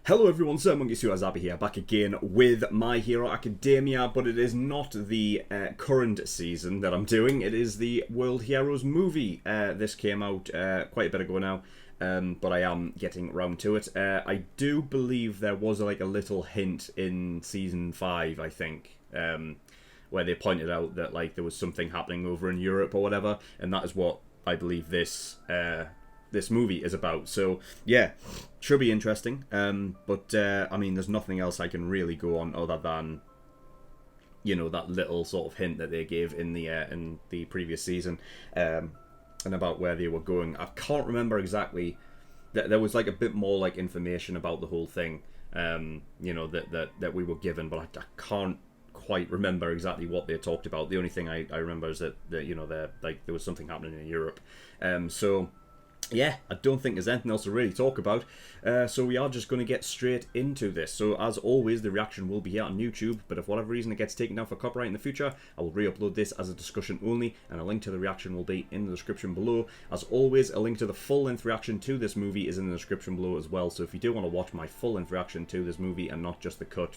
Hello everyone, SirMonkeySuit here, back again with My Hero Academia, but it is not the current season that I'm doing, it is the World Heroes movie. This came out quite a bit ago now, but I am getting round to it. I do believe there was like a little hint in Season 5, I think, where they pointed out that like there was something happening over in Europe or whatever, and that is what I believe this movie is about. So yeah, should be interesting. But I mean, there's nothing else I can really go on other than, you know, that little sort of hint that they gave in the previous season, and about where they were going. I can't remember exactly. There was like a bit more like information about the whole thing, you know, that we were given, but I can't quite remember exactly what they talked about. The only thing I remember is that you know, there was something happening in Europe. So yeah, I don't think there's anything else to really talk about, so we are just going to get straight into this. So as always, the reaction will be here on YouTube, but if for whatever reason it gets taken down for copyright in the future, I will re-upload this as a discussion only, and a link to the reaction will be in the description below. As always, a link to the full-length reaction to this movie is in the description below as well, so if you do want to watch my full-length reaction to this movie and not just the cut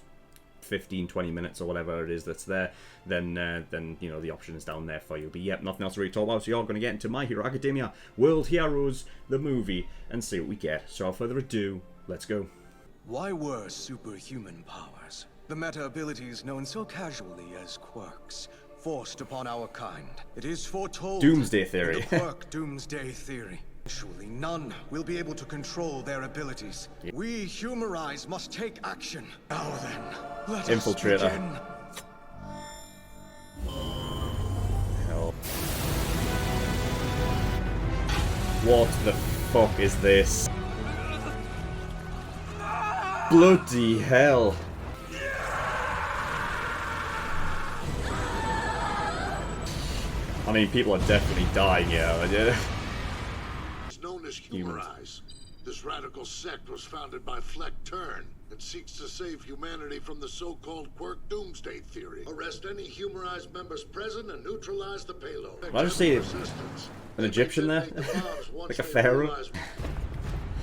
15-20 minutes or whatever it is that's there, then you know, the option is down there for you. But yep, nothing else to really talk about, so you're going to get into My Hero Academia World Heroes, the movie, and see what we get. So without further ado, let's go. Why were superhuman powers, the meta abilities known so casually as quirks, forced upon our kind? It is foretold Doomsday Theory. in the quirk Doomsday Theory. Surely none will be able to control their abilities. Yeah. We Humorize must take action. Now then, let Infiltrator. us begin. Hell. What the fuck is this? Bloody hell. I mean, people are definitely dying here. Known as Humorize. This radical sect was founded by Fleck Turn and seeks to save humanity from the so-called quirk Doomsday Theory. Arrest any Humorize members present and neutralize the payload. I just see an Egyptian there? Like a pharaoh?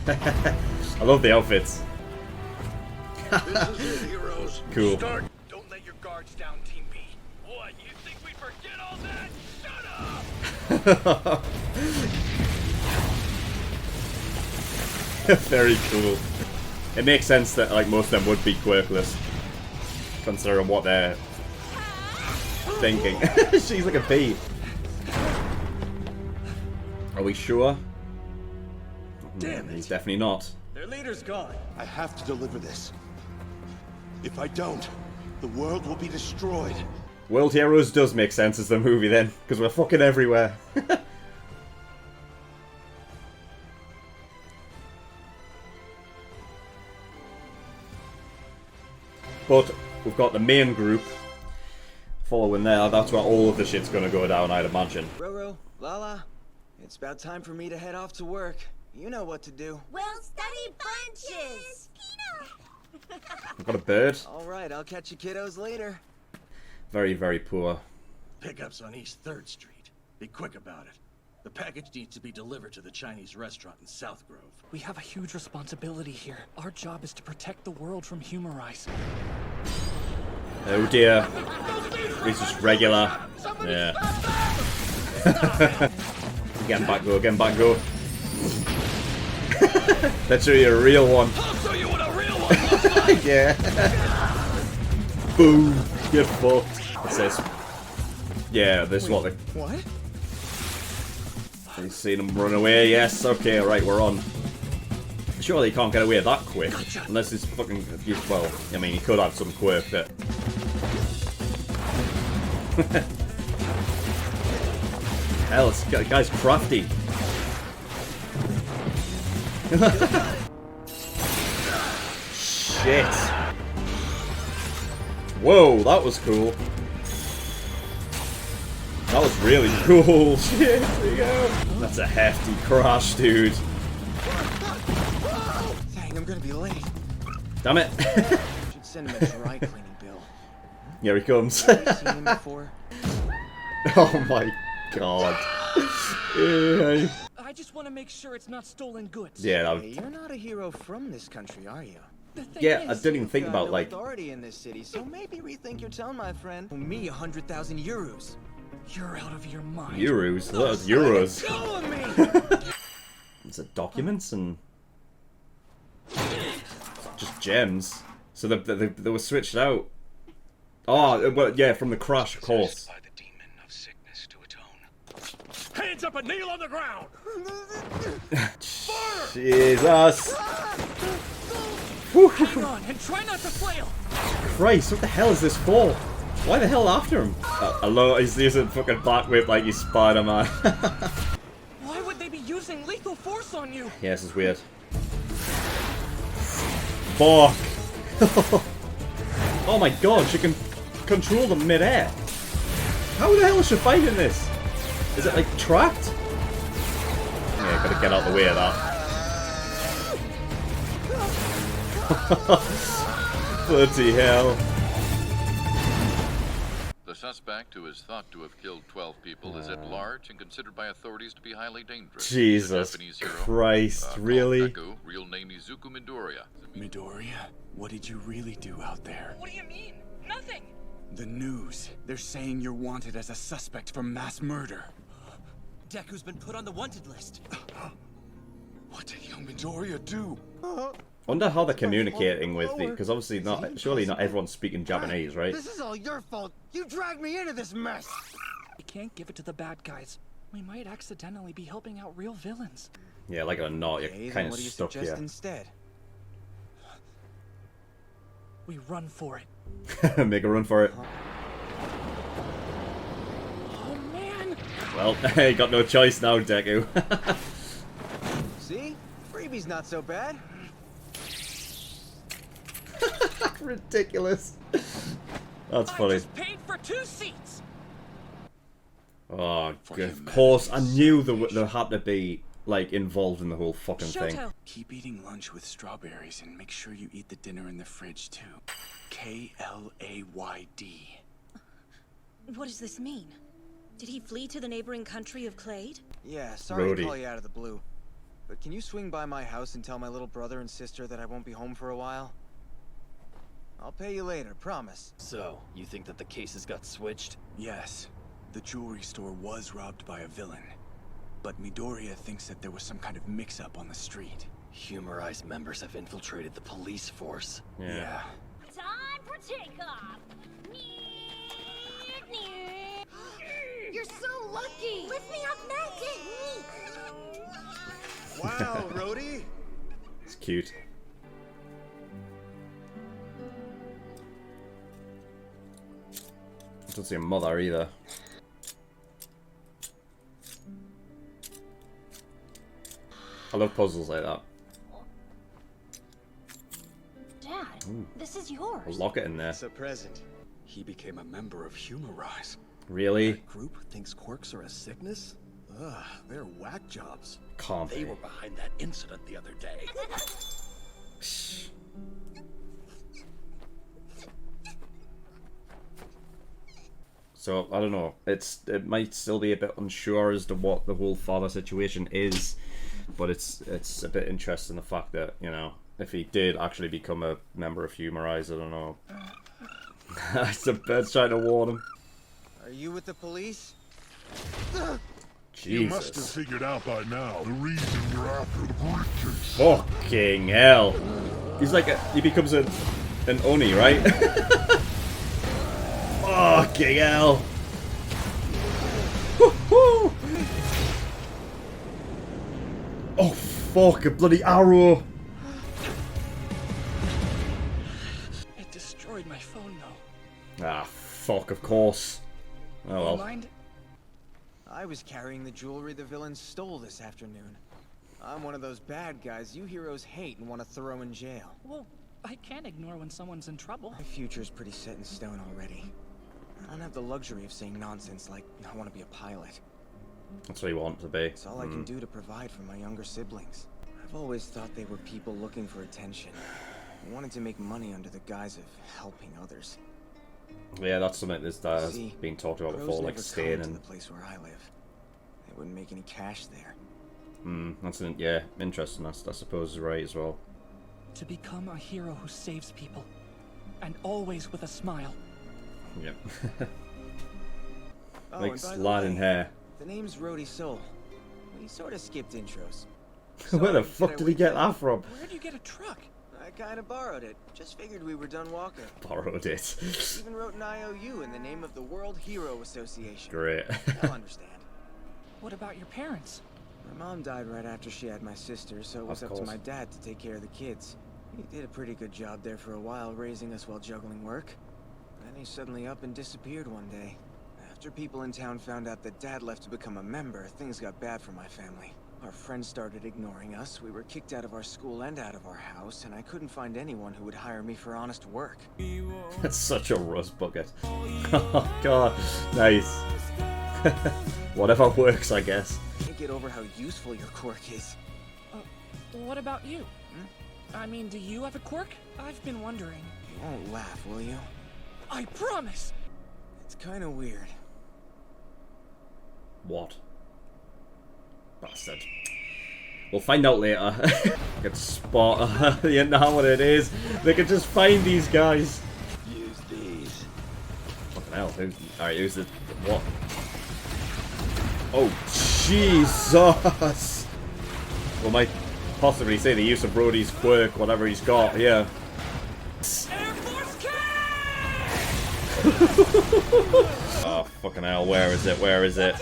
I love the outfits. This is it, heroes. Cool. Start. Don't let your guards down, Team B. What, you think we forget all that? Shut up! Very cool. It makes sense that like most of them would be quirkless, considering what they're thinking. She's like a bee. Are we sure? Damn it. He's definitely not. Their leader's gone. I have to deliver this. If I don't, the world will be destroyed. World Heroes does make sense as the movie then, because we're fucking everywhere. But we've got the main group following there. That's where all of the shit's gonna go down, I'd imagine. Roro, Lala, it's about time for me to head off to work. You know what to do. We'll study bunches! I've got a bird. Alright, I'll catch you kiddos later. Very, very poor. Pickups on East 3rd Street. Be quick about it. The package needs to be delivered to the Chinese restaurant in South Grove. We have a huge responsibility here. Our job is to protect the world from Humorize. Oh dear. This is regular. Yeah. Again, back go, again, back go. Let's show you a real one. I'll show you what a real one looks like! Yeah. Boom. Get fucked. It says. Yeah, this is what they. What? You seen him run away? Yes. Okay. Right. We're on. Surely he can't get away that quick, unless he's fucking. Well, I mean, he could have some quirk that. Hell, the guy's crafty. Shit. Whoa, that was cool. That was really cool. Shit, there you go. That's a hefty crash, dude. Dang, I'm gonna be late. Damn it. Should send him a dry cleaning bill. Here he comes. Have you seen him before? Oh my god. Yeah. I just want to make sure it's not stolen goods. Yeah, Hey, you're not a hero from this country, are you? Yeah, I didn't even think Got about, no like... authority in this city, so maybe rethink your tone, my friend. Me, 100,000 euros. You're out of your mind. Euros? That was euros. Go of me! Is it documents and... just gems? So they were switched out. Oh, well, yeah, from the crash, of course. By the demon of sickness to atone. Hands up and kneel on the ground! Jesus! Hang on and try not to flail. Christ, what the hell is this for? Why the hell after him? Hello, he's using fucking Black Whip like he's Spider-Man. Why would they be using lethal force on you? Yeah, this is weird. Fuck! Oh my god, she can control them mid-air. How the hell is she fighting this? Is it like tracked? Yeah, gotta get out the way of that. Bloody hell. The suspect, who is thought to have killed 12 people, is at large and considered by authorities to be highly dangerous. Jesus Christ, really? Deku, real name Izuku Midoriya. Midoriya, what did you really do out there? What do you mean? Nothing. The news. They're saying you're wanted as a suspect for mass murder. Deku's been put on the wanted list. What did young Midoriya do? Wonder how they're communicating with the... Because obviously surely not everyone's speaking Japanese, right? This is all your fault. You dragged me into this mess. We can't give it to the bad guys. We might accidentally be helping out real villains. Yeah, like it or not, you're Okay, kind then of what do you stuck suggest here. instead? We run for it. Make a run for it. Oh man! Well, you got no choice now, Deku. See? Freebie's not so bad. Ridiculous. That's I funny. just paid for 2 seats. Oh, of course. I knew there had to be, like, involved in the whole fucking thing. Keep eating lunch with strawberries and make sure you eat the dinner in the fridge too. K-L-A-Y-D. What does this mean? Did he flee to the neighboring country of Clade? Yeah, sorry Rhodey. to call you out of the blue. But can you swing by my house and tell my little brother and sister that I won't be home for a while? I'll pay you later, promise. So, you think that the cases got switched? Yes, the jewelry store was robbed by a villain. But Midoriya thinks that there was some kind of mix-up on the street. Humorize members have infiltrated the police force. Yeah. Time for takeoff! You're so lucky! Lift me up, Magic! Wow, Rhodey! It's cute. I don't see a mother either. I love puzzles like that. Dad, this is yours. I'll lock it in there. It's a present. He became a member of Humorize. Really? Group thinks quirks are a sickness? Ugh, they're whack jobs. Can't They be. were behind that incident the other day. So I don't know. It might still be a bit unsure as to what the whole father situation is, but it's a bit interesting the fact that, you know, if he did actually become a member of Humorize, I don't know. The bird's trying to warn him. Are you with the police? You must have Jesus. figured out by now the reason we're after the briefcase. Fucking hell. He's like he becomes an Oni, right? Fucking hell. Woo-hoo. Oh fuck, a bloody arrow. It destroyed my phone though. Ah, fuck, of course. Oh You well. mind? I was carrying the jewelry the villains stole this afternoon. I'm one of those bad guys you heroes hate and want to throw in jail. Well, I can't ignore when someone's in trouble. My future's pretty set in stone already. I don't have the luxury of saying nonsense like, I want to be a pilot. That's what you want to be. It's all I can do to provide for my younger siblings. I've always thought they were people looking for attention. I wanted to make money under the guise of helping others. Yeah, that's something that's See, been talked about pros before, like never staying come to in. the place where I live. They wouldn't make any cash there. That's yeah, interesting. I suppose is right as well. To become a hero who saves people. And always with a smile. Yep. Oh, Like and by the sliding way, hair. The name's Rhodey Soul. We sort of skipped intros. Where the Sorry, fuck I did he wait get till- that from? Where'd you get a truck? I kind of borrowed it. Just figured we were done walking. Borrowed it. Even wrote an IOU in the name of the World Hero Association. Great. They'll understand. What about your parents? My mom died right after she had my sister, so it was Of up to course. my dad to take care of the kids. He did a pretty good job there for a while, raising us while juggling work. Then he suddenly up and disappeared one day. After people in town found out that Dad left to become a member, things got bad for my family. Our friends started ignoring us, we were kicked out of our school and out of our house, and I couldn't find anyone who would hire me for honest work. That's such a rust bucket. Oh god, nice. Whatever works, I guess. Can't get over how useful your quirk is. What about you? I mean, do you have a quirk? I've been wondering. You won't laugh, will you? I promise! It's kind of weird. What? Bastard. We'll find out later. I can spot you know what it is. They can just find these guys. Use these. Fucking hell. Alright, who's the what? Oh Jesus! We might possibly say the use of Rhodey's quirk, whatever he's got here. Air Force K! Oh fucking hell, where is it? Where is it?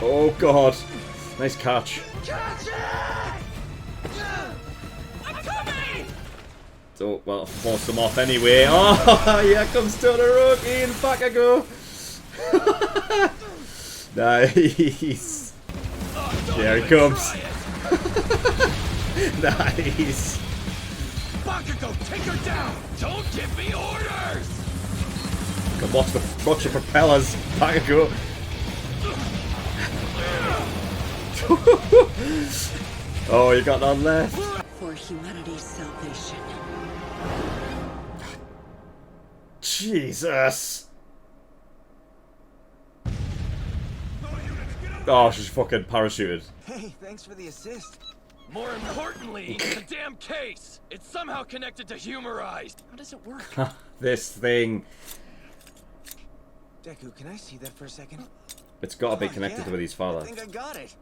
Oh god. Nice catch. So, well, force them off anyway. Oh, here comes Todoroki and back I go. Nice. There he comes. Nice. Bakugo, take her down! Don't give me orders! Can watch the propellers. Back I go. Oh, you got none left. For humanity's salvation. Jesus. Oh, she's fucking parachuted. Hey, thanks for the assist. More importantly, the damn case! It's somehow connected to Humorize! How does it work? This thing. Deku, can I see that for a second? It's got to be Oh, connected yeah. with his I father. think I got it.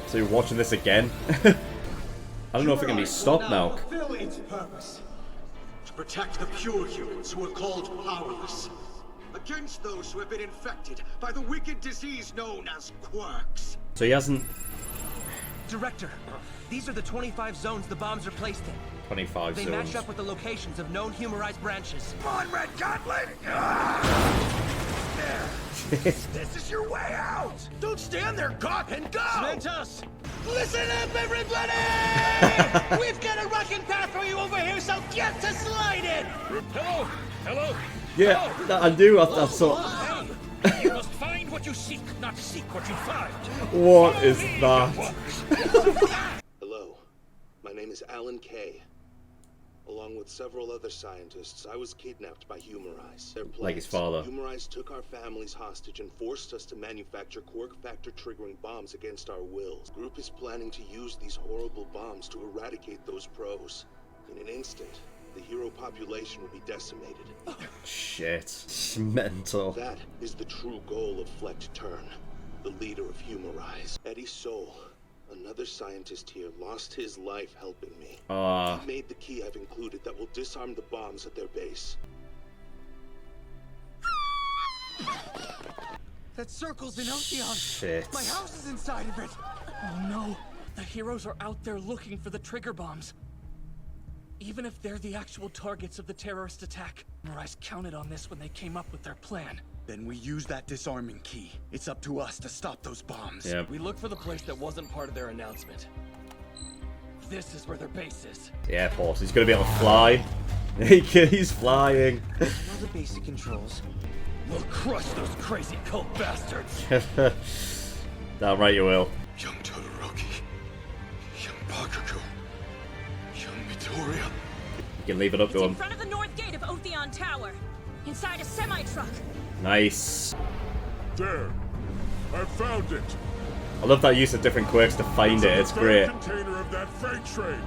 So you're watching this again? I don't know if it can be stopped now. Fulfill its purpose. To protect the pure humans who are called powerless. Against those who have been infected by the wicked disease known as quirks. So he hasn't. Director, these are the 25 zones the bombs are placed in. 25 They zones. match up with the locations of known Humorized branches. Come on, Red Gauntlet! There. This is your way out! Don't stand there, Gawk, and go! Mentos! Listen up, everybody! We've got a rocking path for you over here, so get to sliding! Hello? Hello? Yeah, that I do. I saw. You must find what you seek, not seek what you find. What is that? Hello, my name is Alan Kay. Along with several other scientists, I was kidnapped by Humorize. Their Like his plans, father. Humorize took our families hostage and forced us to manufacture quirk factor triggering bombs against our wills. The group is planning to use these horrible bombs to eradicate those pros. In an instant, the hero population will be decimated. Shit. Mental. That is the true goal of Fleck Turn, the leader of Humorize. Eddie Soul, another scientist here, lost his life helping me. He made the key I've included that will disarm the bombs at their base. That circle's in Ocean. Shit. My house is inside of it. Oh no! The heroes are out there looking for the trigger bombs. Even if they're the actual targets of the terrorist attack, Humorize counted on this when they came up with their plan. Then we use that disarming key. It's up to us to stop those bombs. Yep. We looked for the place that wasn't part of their announcement. This is where their base is. The airport. He's gonna be able to fly. He's flying. Know the basic controls. We'll crush those crazy cult bastards. Damn right you will. Young Todoroki, young Bakugo, young Midoriya. You can leave it up It's to in him. front of the north gate of Otheon Tower. Inside a semi-truck. Nice. There. I found it. I love that use of different quirks to find it. It's great. Container of that freight train.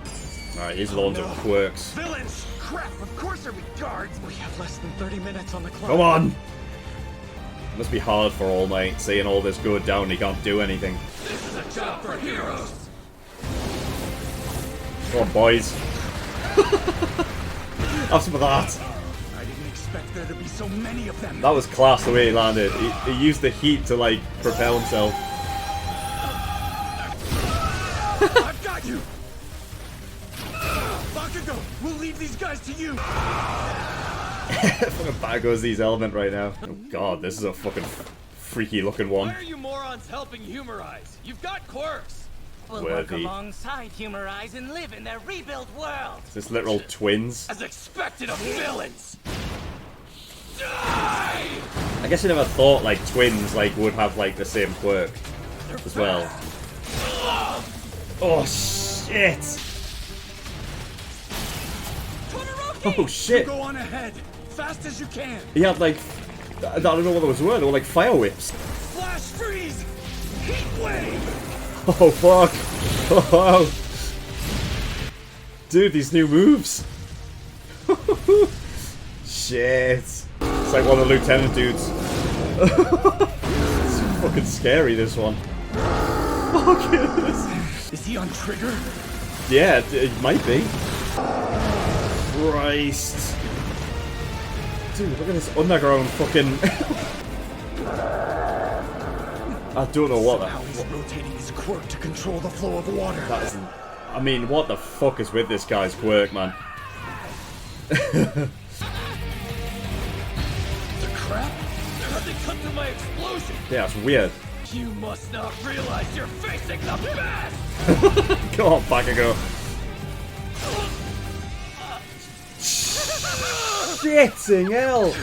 Alright, here's loads of quirks. Villains! Crap, of course there'll be guards! We have less than 30 minutes on the clock. Come on! Must be hard for All Might, seeing all this go down, he can't do anything. This is a job for heroes. Come on, boys. Have some of that. I didn't expect there to be so many of them. That was class the way he landed. He used the heat to, like, propel himself. I've got you! Bakugo, we'll leave these guys to you! Fucking Bago's these element right now. Oh god, this is a fucking freaky looking one. Why are you morons helping Humorize? You've got quirks. We'll work alongside Humorize and live in their rebuilt world. Is this literal twins? As expected of villains. Die! I guess I never thought like twins like would have like the same quirk as well. Oh shit! Oh shit! Go on ahead, fast as you can. He had like I don't know what those were. They were like fire whips. Flash freeze, heat wave. Oh fuck! Oh, dude, these new moves. Shit! It's like one of the lieutenant dudes. It's fucking scary. This one. Fuck it. Is he on trigger? Yeah, it might be. Christ. Dude, look at this underground fucking... I don't know what Somehow he's rotating his quirk to control the flow of water. that is... I mean, what the fuck is with this guy's quirk, man? The crap? Nothing cut through my explosion. Yeah, it's weird. You must not realize you're facing the best. Come on, Bakugo. Shitting hell!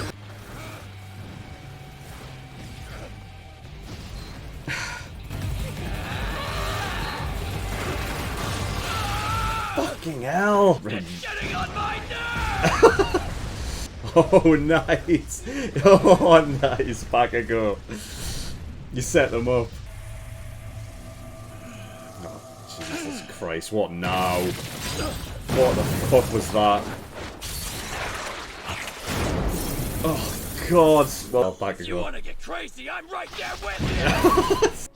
Fucking hell! It's getting on my nerves. Oh, nice! Oh, nice, Bakugo. You set them up. Oh, Jesus Christ, what now? What the fuck was that? Oh, God. Well, Bakugo. You want to get crazy? I'm right there with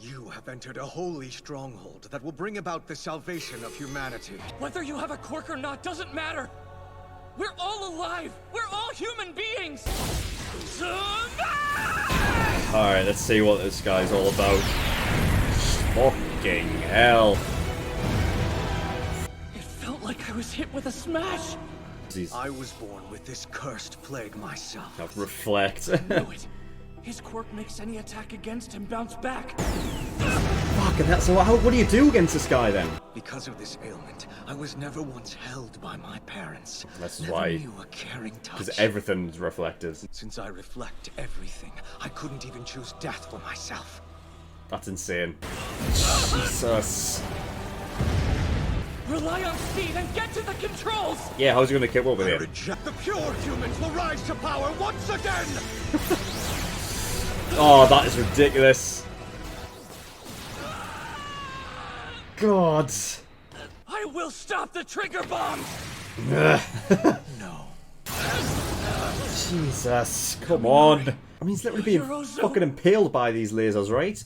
you. You have entered a holy stronghold that will bring about the salvation of humanity. Whether you have a quirk or not doesn't matter. We're all alive. We're all human beings. Alright, let's see what this guy's all about. Fucking hell. It felt like I was hit with a smash. I was born with this cursed plague myself. Now reflect. I knew it. His quirk makes any attack against him bounce back. Fucking hell, so what do you do against this guy then? Because of this ailment, I was never once held by my parents. That's never why. Knew a caring touch. Because everything's reflected. Since I reflect everything, I couldn't even choose death for myself. That's insane. Jesus. Rely on speed and get to the controls. Yeah, how's he gonna keep up with him? The pure humans will rise to power once again! Oh, that is ridiculous. God. I will stop the trigger bombs. No. Jesus, come on. I mean, he's literally being fucking impaled by these lasers, right?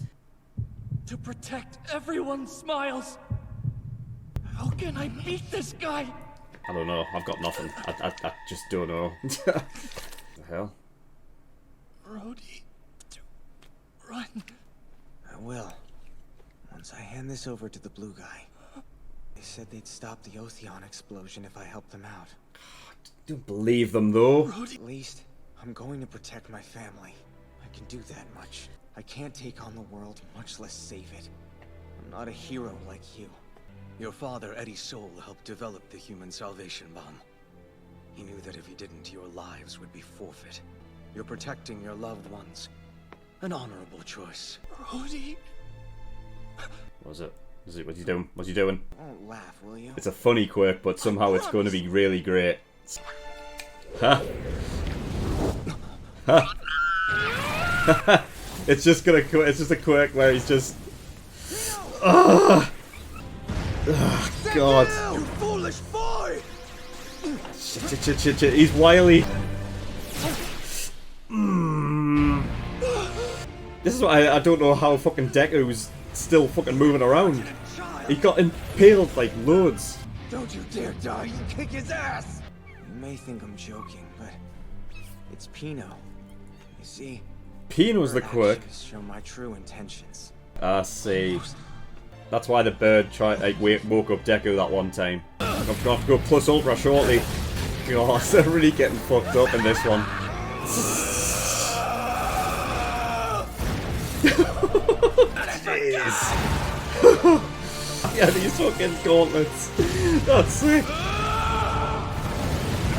To protect everyone's smiles. How can I beat this guy? I don't know. I've got nothing. I just don't know. The hell? Rhodey, run. I will. Once I hand this over to the blue guy. They said they'd stop the Otheon explosion if I helped them out. Don't believe them, though. At least, I'm going to protect my family. I can do that much. I can't take on the world, much less save it. I'm not a hero like you. Your father, Eddie Soul, helped develop the human salvation bomb. He knew that if he didn't, your lives would be forfeit. You're protecting your loved ones. An honorable choice. Rhodey. What was it? What's he doing? What's he doing? Don't laugh, will you? It's a funny quirk, but somehow it's going to be really great. Huh? Huh? It's just gonna. It's just a quirk where he's just. Oh, God. You foolish boy! Shit. He's wily. This is why I don't know how fucking Deku's still fucking moving around. He got impaled like loads. Don't you dare die, you kick his ass! You may think I'm joking, but it's Pino. You see, Pino's the quirk. show my true intentions. I see. That's why the bird woke up Deku that one time. I've got to go plus ultra shortly. God, they're really getting fucked up in this one. Jeez. Yeah, these fucking gauntlets. That's sick.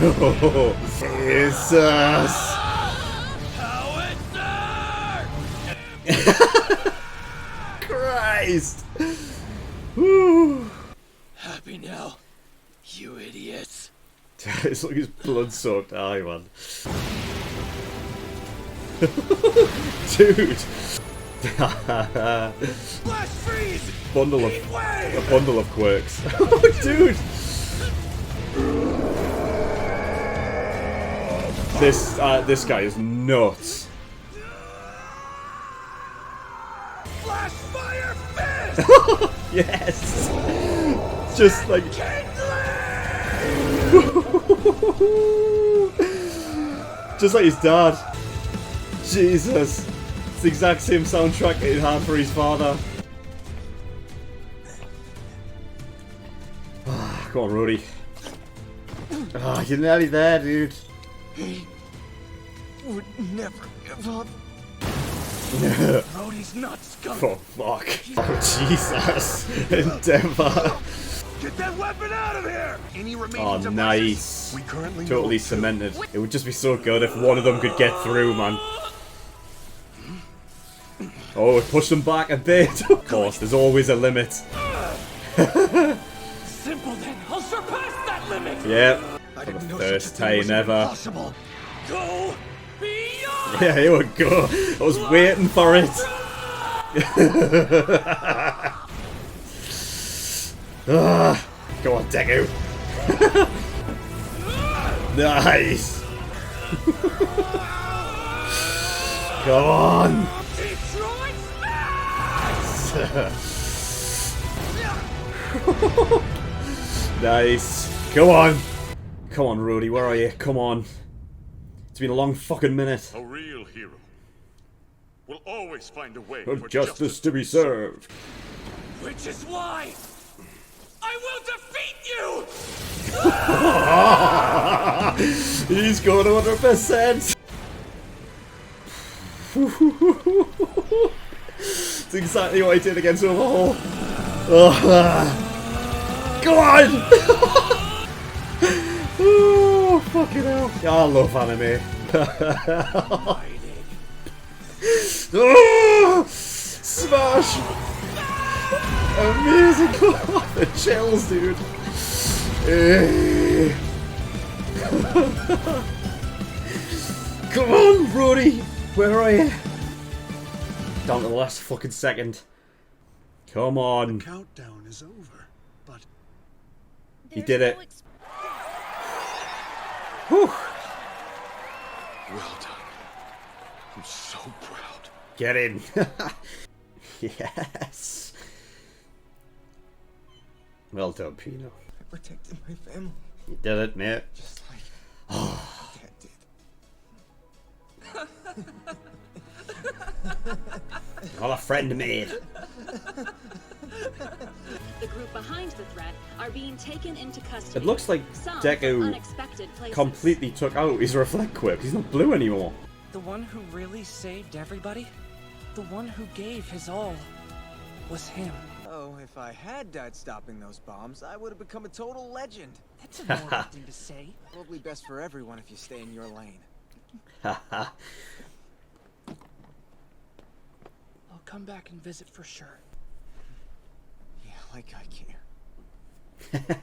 Oh, Jesus. Christ. Woo. Happy now, you idiots. It's like his blood-soaked eye, man. Dude. A bundle of quirks. Oh, dude. This guy is nuts. Flash fire fist! Yes. Just like. Just like his dad. Jesus. It's the exact same soundtrack it had for his father. Come on, Rudy. Oh, you're nearly there, dude. He would never give up. Brody's not scum. Oh, fuck. Oh, Jesus. Endeavor. Get that weapon out of here! Any remaining Oh, devices? nice. We currently Totally cemented. It would just be so good if one of them could get through, man. Oh, it pushed them back a bit. Of course, there's always a limit. Simple then, I'll surpass that limit! Yep. For the first time ever. Go beyond! Yeah, here we go. I was waiting for it. Go on, Deku. Nice. Come on. Detroit Nice. Come on. Come on, Rudy. Where are you? Come on. It's been a long fucking minute. A real hero will always find a way For for justice to be served. Which is why I will defeat you! He's going 100%. It's exactly what I did against Overhaul. Go on! Oh, fucking hell. I love anime. Oh, smash! Amazing! The chills, dude. Come on, Brody! Where are you? Down to the last fucking second. Come on. The countdown is over, but He did it. Whew. Well done. I'm so proud. Get in. Yes. Well done, Pino. I protected my family. You did it, mate. Just like Dad did. All a friend made. The group behind the threat are being taken into custody. It looks like Some Deku from unexpected places. completely took out his reflect quip. He's not blue anymore. The one who really saved everybody, the one who gave his all, was him. Oh, if I had died stopping those bombs, I would have become a total legend. That's a normal thing to say. Probably best for everyone if you stay in your lane. I'll come back and visit for sure. Yeah, like I care.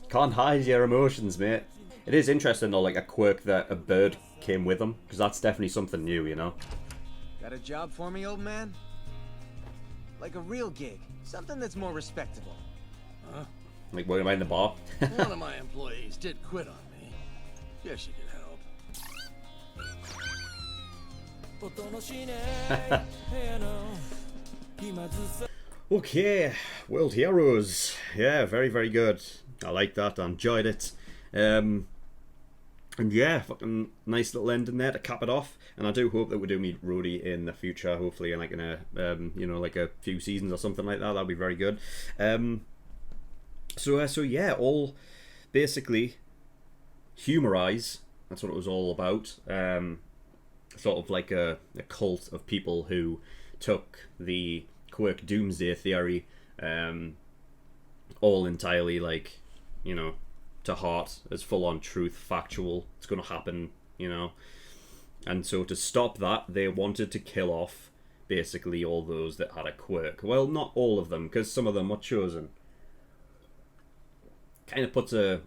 Can't hide your emotions, mate. It is interesting though, like a quirk that a bird came with him, because that's definitely something new, you know. Got a job for me, old man? Like a real gig. Something that's more respectable. Huh? Like working behind the bar? One of my employees did quit on me. Guess you could help. Okay, World Heroes. Yeah, very, very good. I like that. I enjoyed it. And yeah, fucking nice little ending there to cap it off. And I do hope that we do meet Rhodey in the future, hopefully in like in a you know, like a few seasons or something like that. That'll be very good. So yeah, all basically Humorize. That's what it was all about. Sort of like a cult of people who took the Quirk Doomsday Theory all entirely, like, you know, to heart, as full-on truth, factual. It's going to happen, you know. And so to stop that, they wanted to kill off basically all those that had a quirk. Well, not all of them, because some of them were chosen. Kind of puts a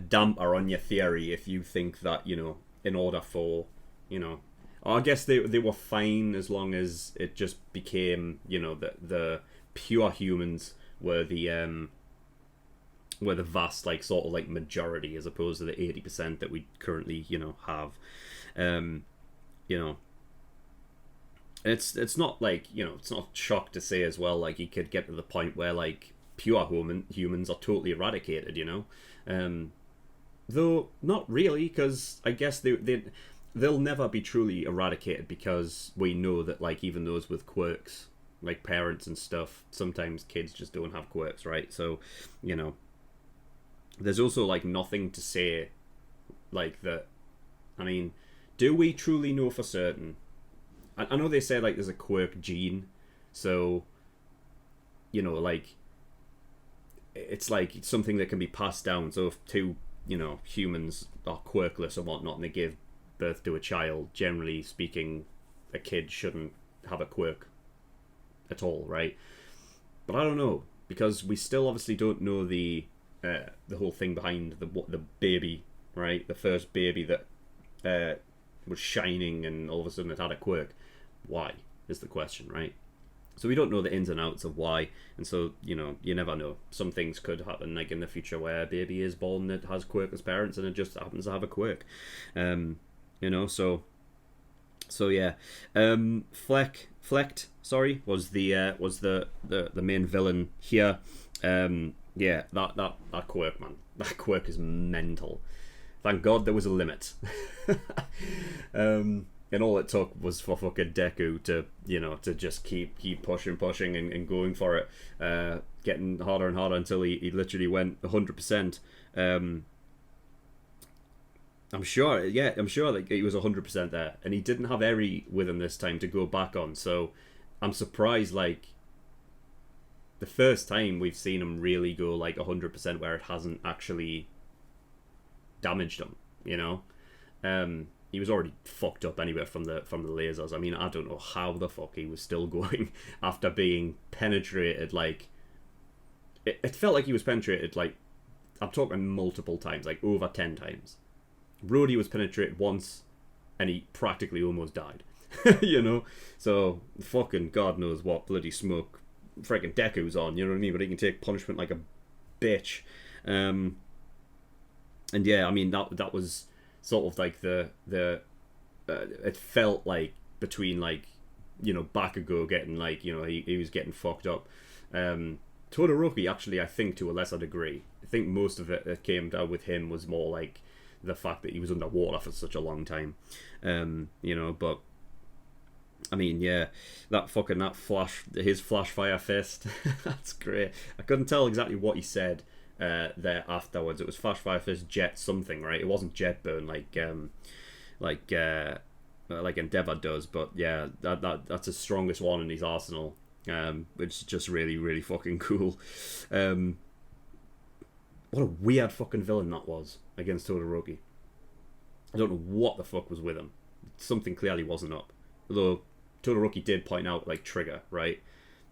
damper on your theory if you think that, you know, in order for, you know, I guess they were fine as long as it just became, you know, the pure humans were the vast, like, sort of like majority, as opposed to the 80% that we currently, you know, have. You know, it's not like, you know, it's not shock to say as well, like, you could get to the point where, like, pure humans are totally eradicated, you know. Though not really, because I guess they'll never be truly eradicated, because we know that, like, even those with quirks, like parents and stuff, sometimes kids just don't have quirks, right? So, you know, there's also, like, nothing to say, like, that. I mean, do we truly know for certain? I know they say, like, there's a quirk gene, so, you know, like, it's like something that can be passed down. So if two, you know, humans are quirkless or whatnot, and they give birth to a child, generally speaking, a kid shouldn't have a quirk at all, right? But I don't know, because we still obviously don't know the whole thing behind the baby, right? The first baby that was shining and all of a sudden it had a quirk. Why is the question, right? So we don't know the ins and outs of why, and so, you know, you never know. Some things could happen, like in the future, where a baby is born that has quirkless parents and it just happens to have a quirk. You know, so yeah. Flecht, sorry, was the main villain here. Yeah, that quirk, man. That quirk is mental. Thank God there was a limit. And all it took was for fucking Deku to, you know, to just keep pushing and going for it, getting harder and harder until he literally went 100%. I'm sure that he was 100% there, and he didn't have Eri with him this time to go back on. So I'm surprised, like, the first time we've seen him really go like 100%, where it hasn't actually damaged him, you know. He was already fucked up anyway from the lasers. I mean, I don't know how the fuck he was still going after being penetrated. Like, it felt like he was penetrated, like, I'm talking multiple times, like over 10 times. Rhodey was penetrated once, and he practically almost died. You know? So, fucking God knows what bloody smoke freaking Deku's on, you know what I mean? But he can take punishment like a bitch. And yeah, I mean, that was sort of like the it felt like between, like, you know, Bakugo getting, like, you know, he was getting fucked up. Todoroki, actually, I think to a lesser degree. I think most of it that came down with him was more like the fact that he was underwater for such a long time. You know, but I mean, yeah, his flash fire fist, that's great. I couldn't tell exactly what he said there afterwards. It was flash fire fist, jet something, right? It wasn't jet burn like Endeavor does, but yeah, that's his strongest one in his arsenal, which is just really, really fucking cool. What a weird fucking villain that was against Todoroki. I don't know what the fuck was with him. Something clearly wasn't up. Although Todoroki did point out, like, Trigger, right?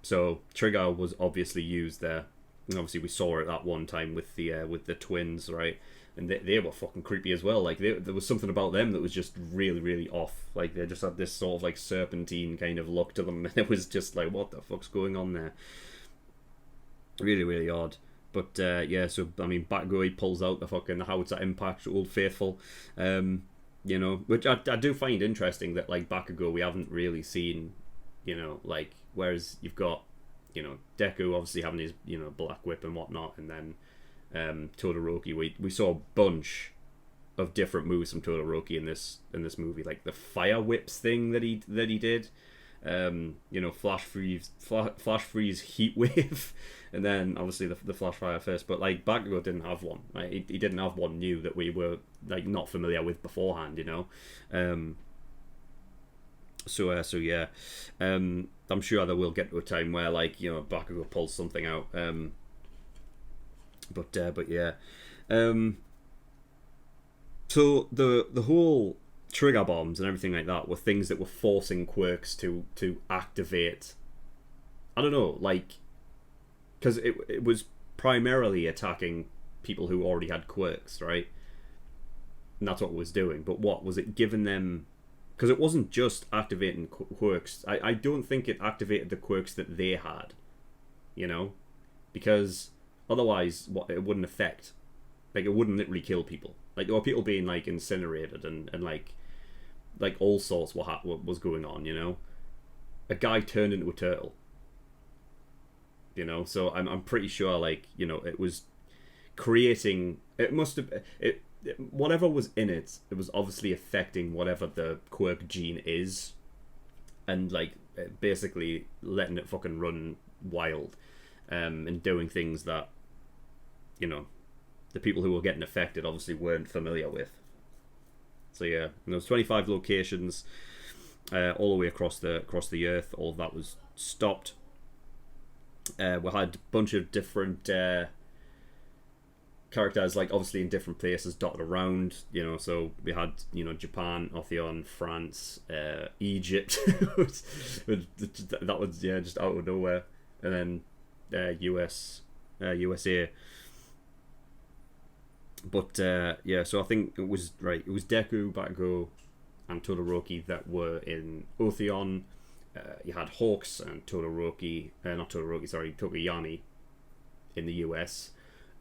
So Trigger was obviously used there. And obviously we saw her at that one time with the twins, right? and they were fucking creepy as well. Like there was something about them that was just really, really off. Like they just had this sort of like serpentine kind of look to them, and it was just like, what the fuck's going on there? Really, really odd. But yeah, so I mean, Bakugo, he pulls out the fucking howitzer impact, Old Faithful, you know, which I do find interesting that like Bakugo we haven't really seen, you know, like whereas you've got, you know, Deku obviously having his, you know, black whip and whatnot, and then Todoroki, we saw a bunch of different moves from Todoroki in this movie, like the fire whips thing that he did, you know, flash freeze heat wave, and then obviously the flash fire fist. But like Bakugo didn't have one. Like, he didn't have one new that we were like not familiar with beforehand, you know. So yeah, I'm sure that we'll get to a time where like, you know, Bakugo pulls something out. But yeah, so the whole trigger bombs and everything like that were things that were forcing quirks to activate. I don't know, like, because it was primarily attacking people who already had quirks, right? And that's what it was doing. But what was it giving them? Because it wasn't just activating quirks. I don't think it activated the quirks that they had, you know, because otherwise, it wouldn't affect. Like, it wouldn't literally kill people. Like, there were people being like incinerated and like all sorts what was going on, you know. A guy turned into a turtle. You know, so I'm pretty sure, like, you know, it was creating. It must have whatever was in it. It was obviously affecting whatever the quirk gene is, and like basically letting it fucking run wild, and doing things that, you know, the people who were getting affected obviously weren't familiar with. So yeah, and there was 25 locations, all the way across the earth. All of that was stopped. We had a bunch of different characters, like obviously in different places dotted around, you know. So we had, you know, Japan, Otheon, France, Egypt. That was, yeah, just out of nowhere, and then USA. But yeah, so I think it was Deku, Bakugo, and Todoroki that were in Otheon. You had Hawks and Todoroki, Tokoyami in the US.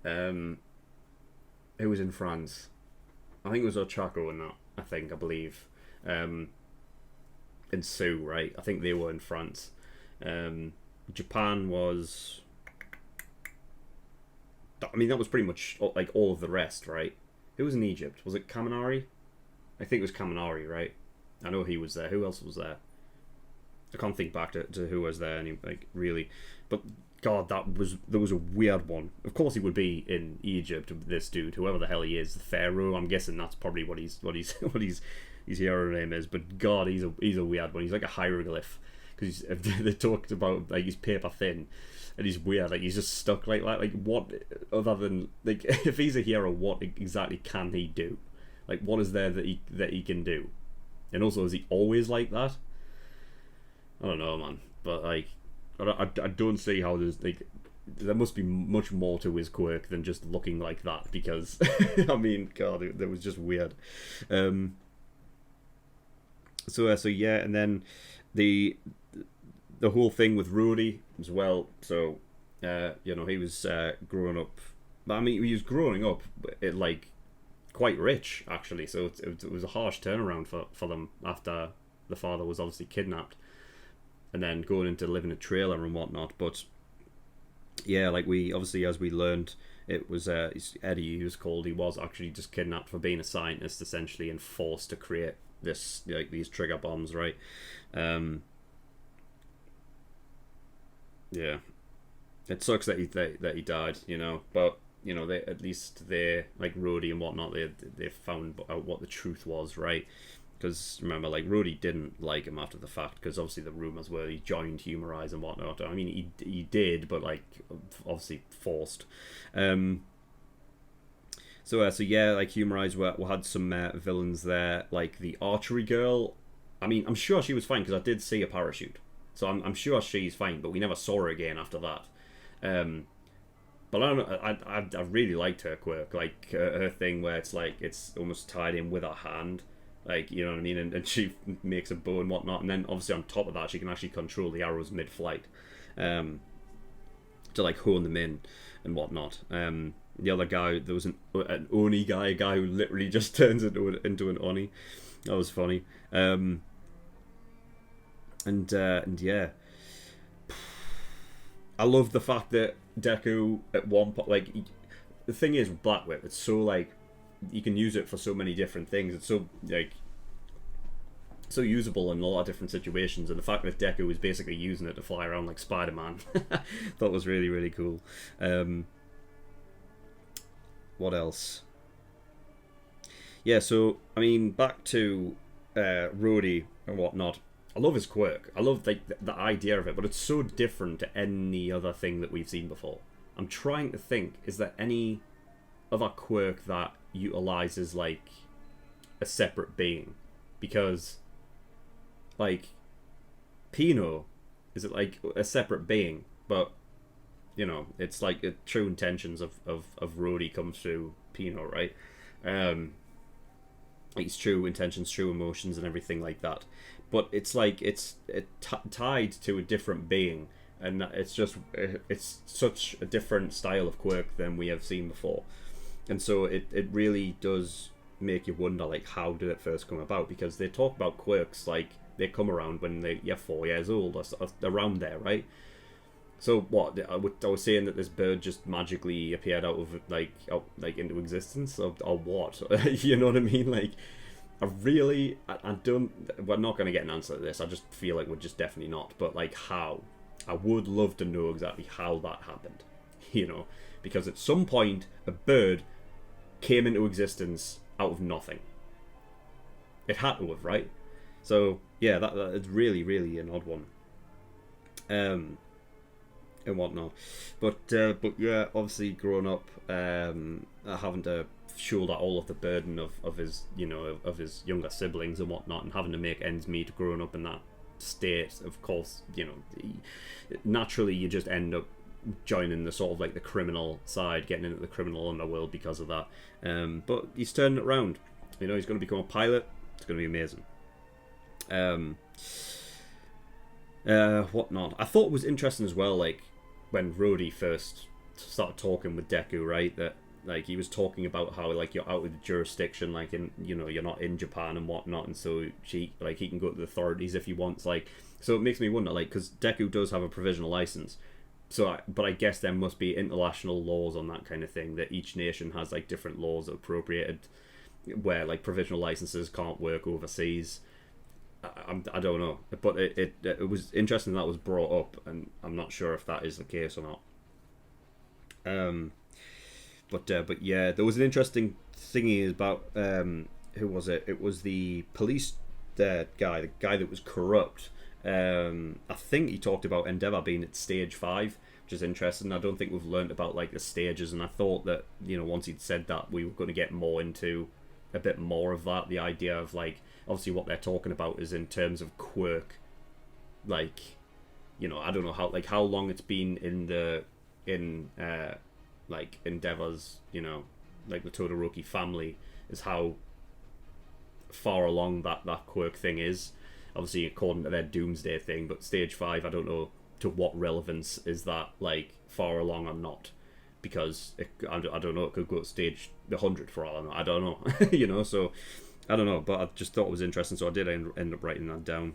Who was in France? I think it was Ochako in that, I believe. And Sue, right? I think they were in France. Japan was... I mean, that was pretty much like all of the rest, right? Who was in Egypt? Was it Kaminari? I think it was Kaminari, right? I know he was there. Who else was there? I can't think back to who was there, like, really. But God, there was a weird one. Of course, he would be in Egypt. This dude, whoever the hell he is, the Pharaoh. I'm guessing that's probably what his hero name is. But God, he's a weird one. He's like a hieroglyph, because they talked about like he's paper thin, and he's weird. Like, he's just stuck like that. Like, what other than like if he's a hero, what exactly can he do? Like, what is there that he can do? And also, is he always like that? I don't know, man. But like, I don't see how there must be much more to his quirk than just looking like that, because I mean, God, it was just weird. So yeah, and then the whole thing with Rudy as well. So you know, he was growing up. I mean, he was growing up like quite rich, actually. So it was a harsh turnaround for them after the father was obviously kidnapped, and then going into living in a trailer and whatnot. But yeah, like, we obviously, as we learned, it was Eddie, he was called. He was actually just kidnapped for being a scientist, essentially, and forced to create this, like, these trigger bombs, right? Yeah, it sucks that he died, you know. But you know, they like Rhodey and whatnot, they found out what the truth was, right? Because remember, like, Rhodey didn't like him after the fact, because obviously the rumors were he joined Humorize and whatnot. I mean, he did, but like, obviously forced. So yeah, like, Humorize we had some villains there, like the archery girl. I mean, I'm sure she was fine, because I did see a parachute, so I'm sure she's fine. But we never saw her again after that. But I don't know, I really liked her quirk, like her thing where it's like it's almost tied in with her hand, like, you know what I mean, and she makes a bow and whatnot, and then obviously on top of that she can actually control the arrows mid-flight, to like hone them in and whatnot. The other guy, there was an Oni guy, a guy who literally just turns into an Oni. That was funny. And yeah, I love the fact that Deku at one point, like, the thing is with Black Whip, it's so like you can use it for so many different things. It's so like so usable in a lot of different situations, and the fact that Deku was basically using it to fly around like Spider-Man, thought was really, really cool. What else? Yeah, so I mean, back to Rhodey and whatnot. I love his quirk. I love like the idea of it, but it's so different to any other thing that we've seen before. I'm trying to think, is there any other quirk that utilizes like a separate being? Because like Pino, is it like a separate being? But you know, it's like the true intentions of Rhodey comes through Pino, right? His true intentions, true emotions, and everything like that. But it's like it's tied to a different being, and it's such a different style of quirk than we have seen before, and so it really does make you wonder, like, how did it first come about? Because they talk about quirks like they come around when you're 4 years old or around there, right? So what I was saying that this bird just magically appeared out into existence, or what? You know what I mean? Like, I don't. We're not going to get an answer to this. I just feel like we're just definitely not. But like, how? I would love to know exactly how that happened. You know, because at some point a bird came into existence out of nothing. It had to have, right? So yeah, that is really, really an odd one. And whatnot, but yeah, obviously growing up, having to shoulder all of the burden of his, you know, of his younger siblings and whatnot, and having to make ends meet growing up in that state. Of course, you know, naturally you just end up joining the sort of like the criminal side, getting into the criminal underworld because of that. But he's turning it around. You know, he's going to become a pilot. It's going to be amazing. Whatnot. I thought it was interesting as well, like when Rhodey first started talking with Deku, right? That like he was talking about how like you're out of the jurisdiction, like in, you know, you're not in Japan and whatnot, and so he can go to the authorities if he wants, like. So it makes me wonder, like, because Deku does have a provisional license, but I guess there must be international laws on that kind of thing, that each nation has like different laws appropriated, where like provisional licenses can't work overseas. I don't know, but it was interesting that was brought up, and I'm not sure if that is the case or not. But yeah, there was an interesting thingy about who was it? It was the police guy, the guy that was corrupt. I think he talked about Endeavor being at stage 5, which is interesting. I don't think we've learned about like the stages, and I thought that, you know, once he'd said that, we were going to get more into a bit more of that. The idea of like, obviously what they're talking about is in terms of quirk, like, you know, I don't know how long it's been in like Endeavor's, you know, like the Todoroki family, is how far along that quirk thing is, obviously according to their doomsday thing. But stage 5, I don't know to what relevance is that, like, far along or not, because I don't know, it could go to stage 100 for all I know. I don't know. You know, so I don't know, but I just thought it was interesting, so I did end up writing that down.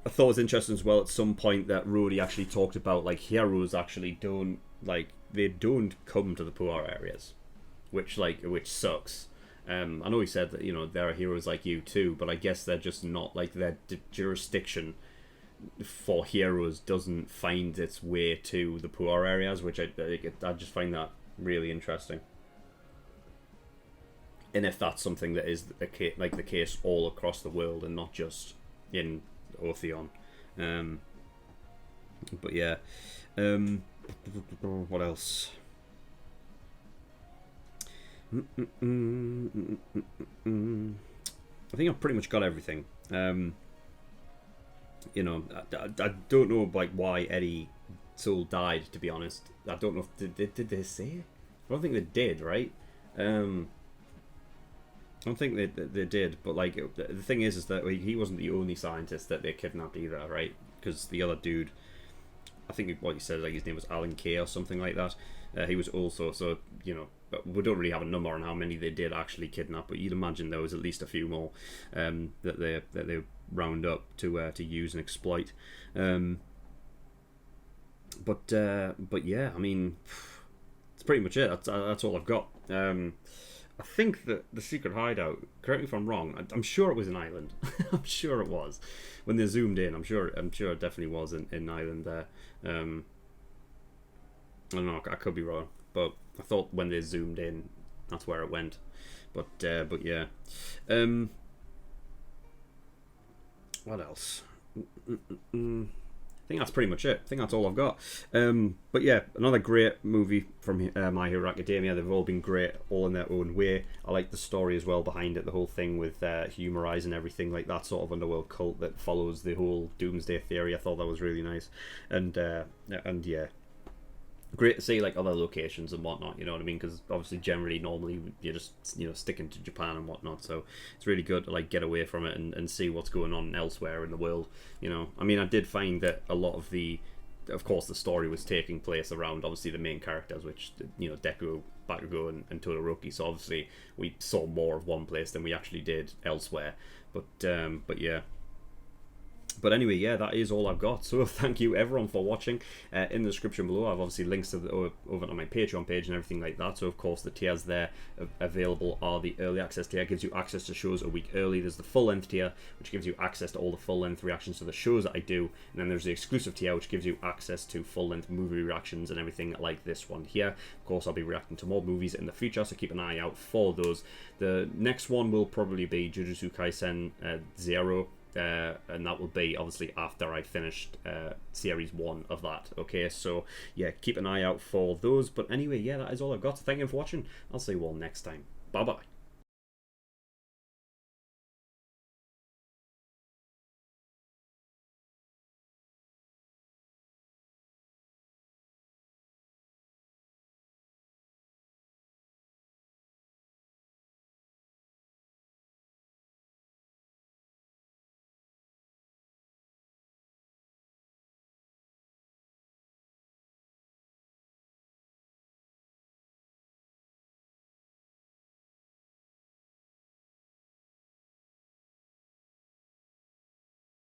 I thought it was interesting as well at some point that Rhodey actually talked about like heroes actually don't come to the poor areas, which sucks. I know he said that, you know, there are heroes like you too, but I guess they're just not, like, their jurisdiction for heroes doesn't find its way to the poor areas, which I just find that really interesting. And if that's something that is the case all across the world and not just in Ortheon. But yeah. What else? I think I've pretty much got everything. You know, I don't know like why Eddie Soul died, to be honest. I don't know if did they say? I don't think they did, right? I don't think they did, but like the thing is that he wasn't the only scientist that they kidnapped either, right? Because the other dude, I think what he said, like his name was Alan Kay or something like that. He was also, so you know, we don't really have a number on how many they did actually kidnap, but you'd imagine there was at least a few more that they round up to use and exploit. But yeah, I mean, that's pretty much it. That's all I've got. I think that the secret hideout, correct me if I'm wrong, I'm sure it was in Ireland. I'm sure it was. When they zoomed in, I'm sure it definitely was in Ireland there. I don't know, I could be wrong, but I thought when they zoomed in, that's where it went. But yeah. What else? I think that's pretty much it. I think that's all I've got. But yeah, another great movie from My Hero Academia. They've all been great, all in their own way. I like the story as well behind it, the whole thing with Humorize and everything, like that sort of underworld cult that follows the whole doomsday theory. I thought that was really nice. And yeah, great to see like other locations and whatnot, you know what I mean, because obviously normally you're just, you know, sticking to Japan and whatnot, so it's really good to like get away from it and see what's going on elsewhere in the world, you know. I mean, I did find that a lot of of course the story was taking place around obviously the main characters, which, you know, Deku, Bakugo and Todoroki, so obviously we saw more of one place than we actually did elsewhere, but yeah. But anyway, yeah, that is all I've got. So thank you everyone for watching. In the description below, I've obviously links to over to my Patreon page and everything like that. So of course the tiers there available are the early access tier, gives you access to shows a week early. There's the full length tier, which gives you access to all the full length reactions to the shows that I do. And then there's the exclusive tier, which gives you access to full length movie reactions and everything like this one here. Of course, I'll be reacting to more movies in the future, so keep an eye out for those. The next one will probably be Jujutsu Kaisen 0. And that will be obviously after I finished series 1 of that. Okay, so yeah, keep an eye out for those. But anyway, yeah, that is all I've got. Thank you for watching. I'll see you all next time. Bye bye.